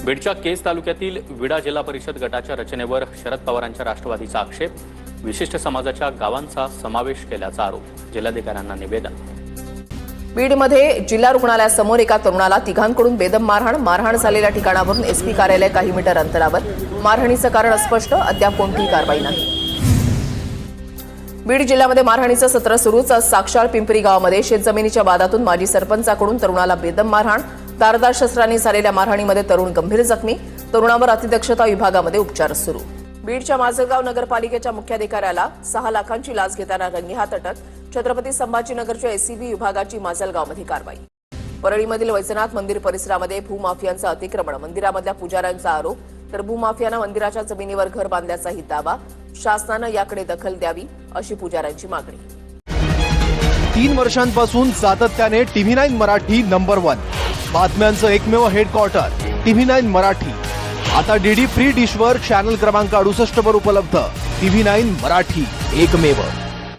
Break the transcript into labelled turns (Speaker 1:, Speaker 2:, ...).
Speaker 1: बीडच्या केज तालुक्यातील विडा जिल्हा परिषद गटाच्या रचनेवर शरद पवारांच्या राष्ट्रवादीचा आक्षेप, विशिष्ट समाजाच्या गावांचा समावेश केल्याचा आरोप, जिल्हाधिकाऱ्यांना निवेदन।
Speaker 2: बीडमध्ये जिल्हा रुग्णालयासमोर एका तरुणाला तिघांकडून बेदम मारहाण झालेल्या ठिकाणावरून एसपी कार्यालय काही मीटर अंतरावर। मारहाणीचं कारण अस्पष्ट, अद्याप कोणतीही कारवाई नाही। बीड जिल्ह्यामध्ये मारहाणीचं सत्र सुरूच। साक्षाळ पिंपरी गावामध्ये शेतजमिनीच्या वादातून माजी सरपंचाकडून तरुणाला बेदम मारहाण। धारदार शस्त्रांनी झालेल्या मारहाणीमध्ये तरुण गंभीर जखमी। तरुणावर अतिदक्षता विभागामध्ये उपचार सुरू। बीडच्या माजलगाव नगरपालिकेच्या मुख्याधिकाऱ्याला 6 लाखांची लाच घेताना रंगेहात अटक। छत्रपती संभाजीनगरच्या एसीबी विभागाची माजलगावमध्ये कारवाई। परळीमधील वैजनाथ मंदिर परिसरामध्ये भूमाफियांचं अतिक्रमण, मंदिरामधल्या पुजाऱ्यांचा आरोप, तर भूमाफियानं मंदिराच्या जमिनीवर घर बांधल्याचाही दावा। शासनानं याकडे दखल द्यावी अशी पुजाऱ्यांची मागणी।
Speaker 3: 3 वर्षांपासून सातत्याने TV9 मराठी नंबर 1 बातम्यांचं एकमेव हेडक्वार्टर TV9 मराठी। आता डीडी फ्री डिशवर चॅनल क्रमांक 68 वर उपलब्ध। TV9 मराठी, एकमेव।